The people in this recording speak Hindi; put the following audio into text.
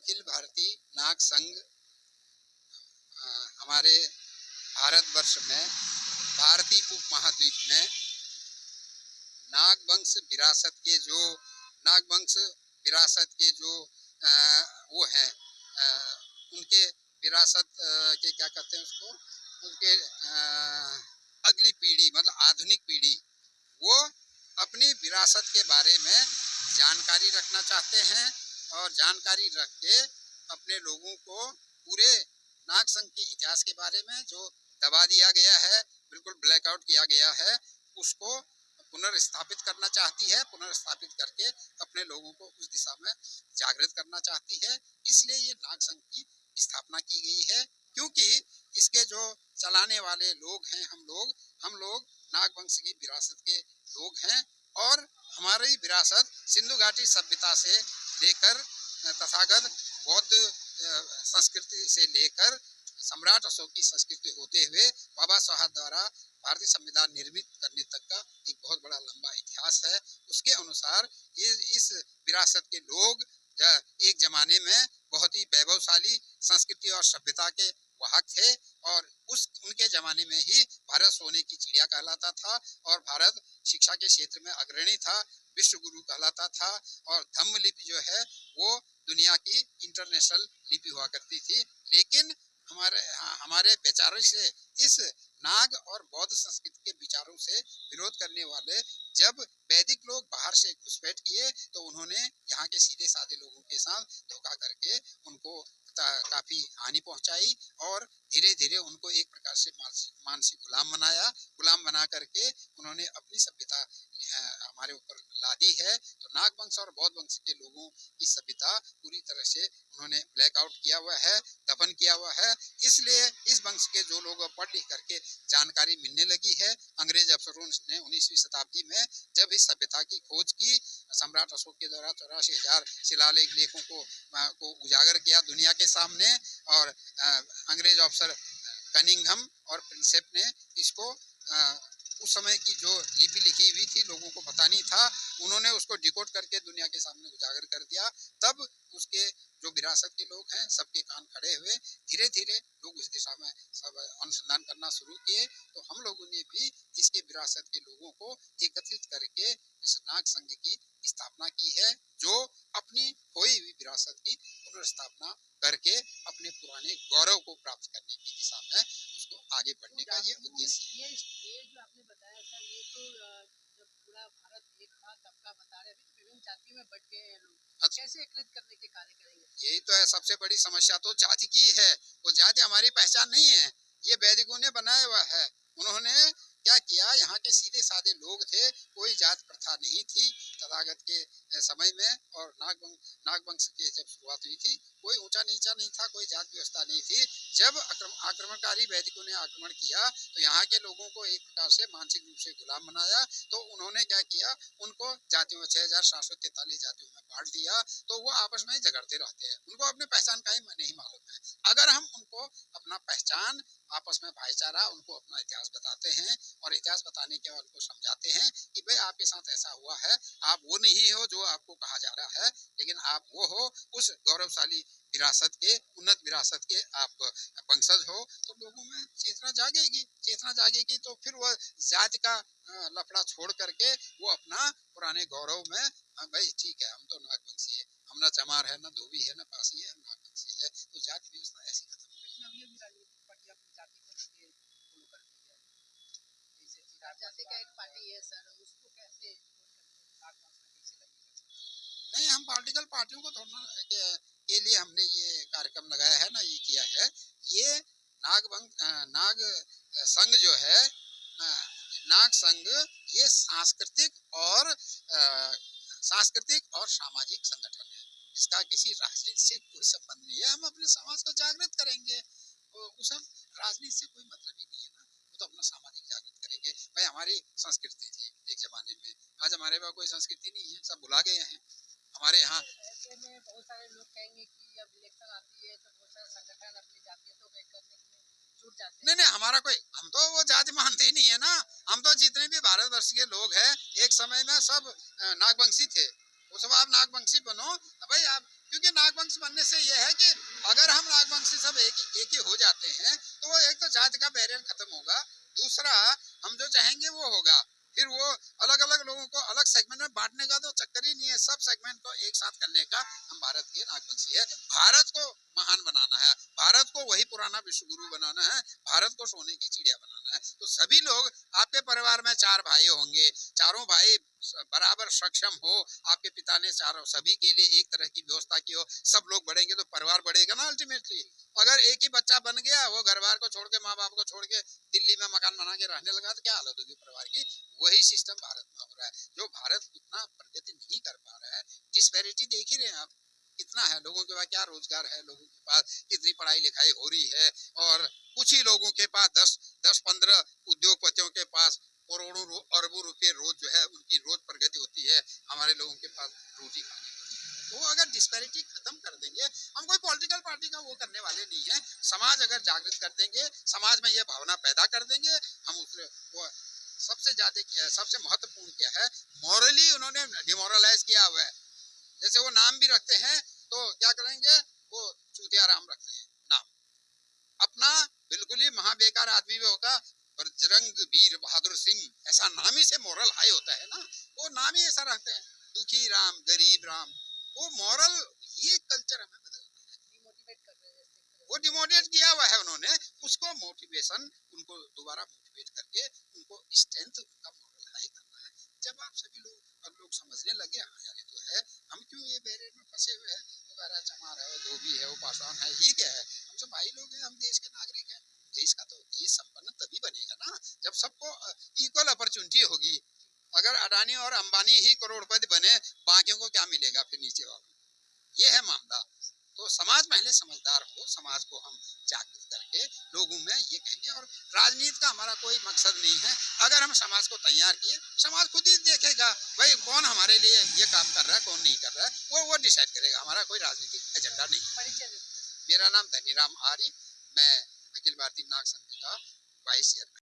अखिल भारतीय नाग संघ हमारे भारतवर्ष में, भारतीय उपमहाद्वीप में नागवंश विरासत के जो नागवंश विरासत के जो वो हैं, उनके विरासत के क्या कहते हैं उसको, उनके अगली पीढ़ी मतलब आधुनिक पीढ़ी वो अपनी विरासत के बारे में जानकारी रखना चाहते हैं और जानकारी रख के अपने लोगों को पूरे नाग संघ के इतिहास के बारे में जो दबा दिया गया है, बिल्कुल ब्लैकआउट किया गया है, उसको पुनर्स्थापित करना चाहती है। पुनर्स्थापित करके अपने लोगों को उस दिशा में जागृत करना चाहती है। इसलिए ये नाग संघ की स्थापना की गई है, क्योंकि इसके जो चलाने वाले लोग हैं, हम लोग नागवंश की विरासत के लोग हैं और हमारी विरासत सिंधु घाटी सभ्यता से लेकर तथागत बौद्ध संस्कृति से लेकर सम्राट अशोक की संस्कृति होते हुए बाबा साहब द्वारा भारतीय संविधान निर्मित करने तक का एक बहुत बड़ा लंबा इतिहास है। उसके अनुसार ये इस विरासत के लोग एक जमाने में बहुत ही वैभवशाली संस्कृति और सभ्यता के वाहक थे और उनके जमाने में ही भारत सोने की चिड़िया कहलाता था और भारत शिक्षा के क्षेत्र में अग्रणी था, विश्व गुरु कहलाता था और धम्म लिपि जो है वो दुनिया की इंटरनेशनल लिपि हुआ करती थी। लेकिन हमारे विचारों से, इस नाग और बौद्ध संस्कृति के विचारों से विरोध करने वाले जब वैदिक लोग बाहर से घुसपैठ किए तो उन्होंने यहाँ के सीधे साधे लोगों के साथ धोखा करके उनको काफी हानि पहुंचाई और धीरे धीरे उनको एक प्रकार से मानसिक गुलाम बना करके उन्होंने अपनी सभ्यता हमारे ऊपर ला दी है। तो नागवंश और बौद्ध वंश के लोगों की सभ्यता पूरी तरह से उन्होंने ब्लैकआउट किया हुआ है, दफन किया हुआ है। इसलिए इस वंश के जो लोग पढ़ लिख करके जानकारी मिलने लगी है, अंग्रेज अफसरों ने 19वीं शताब्दी में जब इस सभ्यता की खोज की, सम्राट अशोक के द्वारा 84,000 शिलालेख लेखों को उजागर किया दुनिया के सामने और अंग्रेज अफसर कनिंघम और प्रिंसेप ने इसको उस समय की जो लिपि लिखी हुई थी लोगों को पता नहीं था, उन्होंने उसको डिकोड करके दुनिया के सामने उजागर कर दिया। तब उसके जो विरासत के लोग हैं सबके कान खड़े हुए, धीरे धीरे लोग उस दिशा में सब अनुसंधान करना शुरू किए। तो हम लोगों ने भी इसके विरासत के लोगों को एकत्रित करके इस नाग संघ की स्थापना की है, जो अपनी खोई हुई विरासत की पुनर्स्थापना करके अपने पुराने गौरव को प्राप्त करने की दिशा में उसको आगे बढ़ने का ये उद्देश्य है। ये जो आपने बताया सर, ये तो जब पूरा भारत एक था तब का बता रहे, अभी तो विभिन्न जातियों में बट गए हैं लोग, कैसे एकत्रित करने के कार्य करेंगे? यही तो है सबसे बड़ी समस्या, तो जाति की है। वो जाति हमारी पहचान नहीं है, ये वैदिकों ने बनाया हुआ है। उन्होंने क्या किया, यहाँ के सीधे साधे लोग थे, कोई जात प्रथा नहीं थी तथागत के समय में और नागवंश की जब शुरुआत हुई थी कोई ऊंचा नीचा नहीं था, कोई जात व्यवस्था नहीं थी। जब आक्रमणकारी वैदिकों ने आक्रमण किया तो यहाँ के लोगों को एक प्रकार से मानसिक रूप से गुलाम बनाया। तो उन्होंने क्या किया, उनको जातियों में 6,743 जातियों में बांट दिया। तो वो आपस में ही झगड़ते रहते हैं, उनको अपने पहचान का ही नहीं मालूम है। अगर हम उनको अपना पहचान, आपस में भाईचारा, उनको अपना इतिहास बताते हैं और इतिहास बताने के बाद उनको समझाते हैं कि भाई आपके साथ ऐसा हुआ है, आप वो नहीं हो जो आपको कहा जा रहा है, लेकिन आप वो हो, उस गौरवशाली विरासत के, उन्नत विरासत के आप वंशज हो, तो लोगों में चेतना जागेगी तो फिर वह जाति का लफड़ा छोड़ करके वो अपना पुराने गौरव में, भाई ठीक है हम तो नागवंशी है, हम ना चमार है, ना धोबी है, ना पासी है, हम नागवंशी है, तो जाति व्यवस्था ऐसी खत्म हो गई। जाति का एक पार्टी है सर, उसको कैसे नहीं, हम पॉलिटिकल पार्टियों को थोड़ा के लिए हमने ये कार्यक्रम लगाया है ना, ये किया है। ये नाग संघ जो है, नाग संघ ये सांस्कृतिक और सामाजिक संगठन है। इसका किसी राजनीति से कोई संबंध नहीं है। हम अपने समाज को जागृत करेंगे, तो उस राजनीति से कोई मतलब ही नहीं है ना, वो तो अपना सामाजिक जागृत करेंगे। भाई हमारी संस्कृति थी एक जमाने में, आज हमारे पास कोई संस्कृति नहीं है, सब भुला गए हैं हमारे यहाँ। ऐसे में बहुत सारे लोग कहेंगे कि अब इलेक्शन आती है तो बहुत सारे संगठन अपनी जातियों को करने में जुट जाते हैं। नहीं, हमारा कोई, हम तो वो जाति मानते ही नहीं है ना। हम तो जितने भी भारतवर्ष के लोग हैं एक समय में सब नागवंशी थे, वो सब आप नागवंशी बनो भाई, आप क्योंकि नागवंश बनने से यह है कि अगर हम नागवंशी सब एक ही हो जाते हैं तो वो एक तो जाति का बैरियर खत्म होगा, दूसरा हम जो चाहेंगे वो होगा। फिर वो अलग अलग लोगों को अलग सेगमेंट में बांटने का तो चक्कर ही नहीं है, सब सेगमेंट को एक साथ करने का हम भारत के नागवंशी है। भारत को महान बनाना है, भारत को वही पुराना विश्व गुरु बनाना है, भारत को सोने की चिड़िया बनाना है। तो सभी लोग, आपके परिवार में 4 भाई होंगे, चारों भाई बराबर सक्षम हो, आपके पिता ने चारों सभी के लिए एक तरह की व्यवस्था की हो, सब लोग बढ़ेंगे तो परिवार बढ़ेगा ना अल्टीमेटली। अगर एक ही बच्चा बन गया, वो घर बार को छोड़ के, माँ बाप को छोड़ के दिल्ली में मकान बना के रहने लगा तो क्या हालत होगी परिवार की। वही सिस्टम भारत में हो रहा है। जो भारत उतना प्रगति नहीं कर पा रहा है, डिस्पैरिटी देख ही रहे हैं आप कितना है, लोगों के पास क्या रोजगार है, लोगों के पास कितनी पढ़ाई लिखाई हो रही है, और कुछ ही लोगों के पास 10-15 उद्योगपतियों के पास करोड़ों अरबों रुपए रोज जो है उनकी रोज प्रगति होती है, हमारे लोगों के पास रोटी खाने को। तो अगर डिस्पैरिटी खत्म कर देंगे, हम कोई पॉलिटिकल पार्टी का वो करने वाले नहीं है, समाज अगर जागृत कर देंगे, समाज में ये भावना पैदा कर देंगे, हम उससे वो सबसे ज्यादा सबसे महत्वपूर्ण क्या है, मॉरली उन्होंने डिमोरलाइज किया हुआ है। जैसे वो नाम भी रखते हैं तो क्या करेंगे, वो चूतिया राम रखते हैं नाम अपना, बिल्कुल ही महाबेकार आदमी भी होगा, बजरंग वीर बहादुर सिंह, ऐसा नाम ही से मोरल हाई होता है ना, वो नाम ही ऐसा रखते हैं, दुखी राम, गरीब राम, वो मोरल, ये कल्चर हमें बदलना है। डिमोटिवेट कर रहे हैं, वो डिमोटिवेट किया हुआ है उन्होंने, उसको मोटिवेशन, उनको दोबारा मोटिवेट करके उनको स्ट्रेंथ, उनका मोरल हाई करना है। जब आप सभी लोग, अब लोग समझने लगे, हाँ यार ये तो है, हम क्यों ये बैरियर में फंसे हुए हैं, दोबारा चमार है, धोबी है, वो पासवान है, ये क्या है, हम सब भाई लोग हैं, हम देश के नागरिक हैं। देश का तो देश संपन्न तभी बनेगा ना जब सबको इक्वल अपॉर्चुनिटी होगी। अगर अडानी और अंबानी ही करोड़पति बने, बाकियों को क्या मिलेगा फिर नीचे वालों, ये है मामला। तो समाज पहले समझदार हो, समाज को हम जागृत करके लोगों में ये कहेंगे, और राजनीति का हमारा कोई मकसद नहीं है। अगर हम समाज को तैयार किए, समाज खुद ही देखेगा भाई कौन हमारे लिए ये काम कर रहा है, कौन नहीं कर रहा है, वो डिसाइड करेगा, हमारा कोई राजनीतिक एजेंडा नहीं है। परिचय देते हैं। मेरा नाम धनीराम आर्य, मैं अखिल भारतीय नाग संघ का वाइस चेयरमैन।